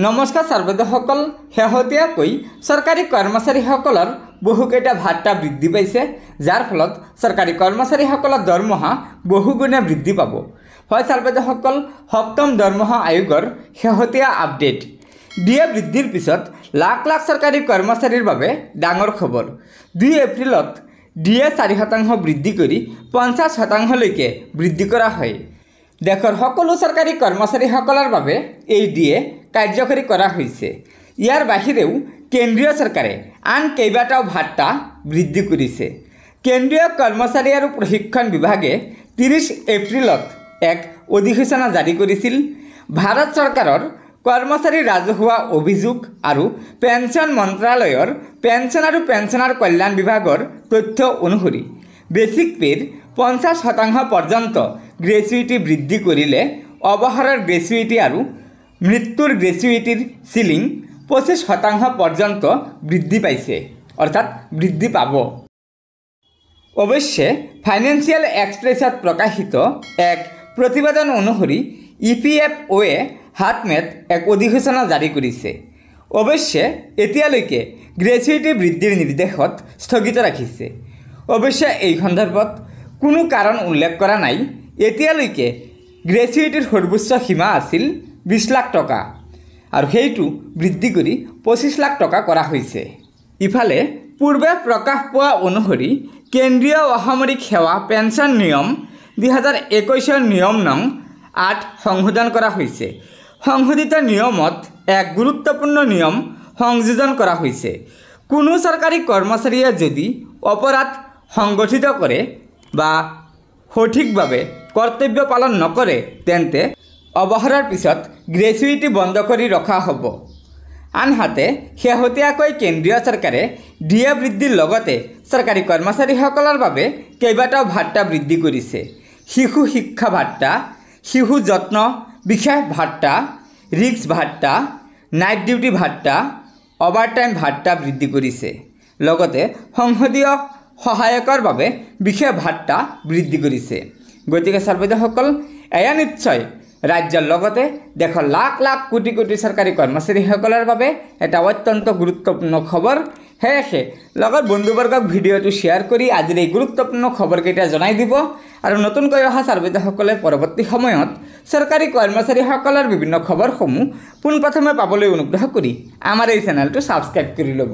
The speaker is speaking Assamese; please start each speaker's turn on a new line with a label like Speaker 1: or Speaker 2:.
Speaker 1: নমস্কাৰ ছাৰ্বদসকল শেহতীয়াকৈ চৰকাৰী কৰ্মচাৰীসকলৰ বহুকেইটা ভাত্তা বৃদ্ধি পাইছে যাৰ ফলত চৰকাৰী কৰ্মচাৰীসকলৰ দৰমহা বহুগুণে বৃদ্ধি পাব। হয় ছাৰ্বদসকল, সপ্তম দৰমহা আয়োগৰ শেহতীয়া আপডেট। ডিএ বৃদ্ধিৰ পিছত লাখ লাখ চৰকাৰী কৰ্মচাৰীৰ বাবে ডাঙৰ খবৰ। 2 এপ্ৰিলত ডিএ 4% বৃদ্ধি কৰি 50%লৈকে বৃদ্ধি কৰা হয়। দেশৰ সকলো চৰকাৰী কৰ্মচাৰীসকলৰ বাবে এই ডিএ কাৰ্যকৰী কৰা হৈছে। ইয়াৰ বাহিৰেও কেন্দ্ৰীয় চৰকাৰে আন কেইবাটাও ভাত্তা বৃদ্ধি কৰিছে। কেন্দ্ৰীয় কৰ্মচাৰী আৰু প্ৰশিক্ষণ বিভাগে 30 এপ্ৰিলত এক অধিসূচনা জাৰি কৰিছিল। ভাৰত চৰকাৰৰ কৰ্মচাৰী ৰাজহুৱা অভিযোগ আৰু পেঞ্চন মন্ত্ৰালয়ৰ পেঞ্চন আৰু পেঞ্চনাৰ কল্যাণ বিভাগৰ তথ্য অনুসৰি বেচিক পেৰ 50% পৰ্যন্ত গ্ৰেচুইটি বৃদ্ধি কৰিলে অৱসৰৰ গ্ৰেচুইটি আৰু মৃত্যুৰ গ্ৰেচুইটিৰ সিলিং 25% পৰ্যন্ত বৃদ্ধি পাইছে, অৰ্থাৎ বৃদ্ধি পাব। অৱশ্যে ফাইনেন্সিয়েল এক্সপ্ৰেছত প্ৰকাশিত এক প্ৰতিবেদন অনুসৰি EPFOয়ে হাতমেত এক অধিসূচনা জাৰি কৰিছে। অৱশ্যে এতিয়ালৈকে গ্ৰেচুইটি বৃদ্ধিৰ নিৰ্দেশত স্থগিত ৰাখিছে। অৱশ্যে এই সন্দৰ্ভত কোনো কাৰণ উল্লেখ কৰা নাই। এতিয়ালৈকে গ্ৰেচুইটিৰ সৰ্বোচ্চ সীমা আছিল 20 লাখ টকা আৰু সেইটো বৃদ্ধি কৰি 25 লাখ টকা কৰা হৈছে। ইফালে পূৰ্বে প্ৰকাশ পোৱা অনুসৰি কেন্দ্ৰীয় অসামৰিক সেৱা পেঞ্চন নিয়ম 2021 নিয়ম নং 8 সংশোধন কৰা হৈছে। সংশোধিত নিয়মত এক গুৰুত্বপূৰ্ণ নিয়ম সংযোজন কৰা হৈছে। কোনো চৰকাৰী কৰ্মচাৰীয়ে যদি অপৰাধ সংগঠিত কৰে বা সঠিকভাৱে কৰ্তব্য পালন নকৰে তেন্তে অৱসৰৰ পিছত গ্ৰেচুইটি বন্ধ কৰি ৰখা হ'ব। আনহাতে শেহতীয়াকৈ কেন্দ্ৰীয় চৰকাৰে ডিএ বৃদ্ধিৰ লগতে চৰকাৰী কৰ্মচাৰীসকলৰ বাবে কেইবাটাও ভাত্তা বৃদ্ধি কৰিছে। শিশু শিক্ষা ভাত্তা, শিশু যত্ন বিশেষ ভাত্তা, ৰিক্স ভাত্তা, নাইট ডিউটি ভাত্তা, অভাৰটাইম ভাত্তা বৃদ্ধি কৰিছে। লগতে সংসদীয় সহায়কৰ বাবে বিশেষ ভাত্তা বৃদ্ধি কৰিছে। গতিকে ছাৰ্বদসকল, এয়া নিশ্চয় ৰাজ্যৰ লগতে দেশৰ লাখ লাখ কোটি কোটি চৰকাৰী কৰ্মচাৰীসকলৰ বাবে এটা অত্যন্ত গুৰুত্বপূৰ্ণ খবৰ। সেয়েহে লগত বন্ধুবৰ্গক ভিডিঅ'টো শ্বেয়াৰ কৰি আজিৰ এই গুৰুত্বপূৰ্ণ খবৰকেইটা জনাই দিব আৰু নতুনকৈ অহা ছাৰ্বদসকলে পৰৱৰ্তী সময়ত চৰকাৰী কৰ্মচাৰীসকলৰ বিভিন্ন খবৰসমূহ পোনপ্ৰথমে পাবলৈ অনুগ্ৰহ কৰি আমাৰ এই চেনেলটো ছাবস্ক্ৰাইব কৰি ল'ব।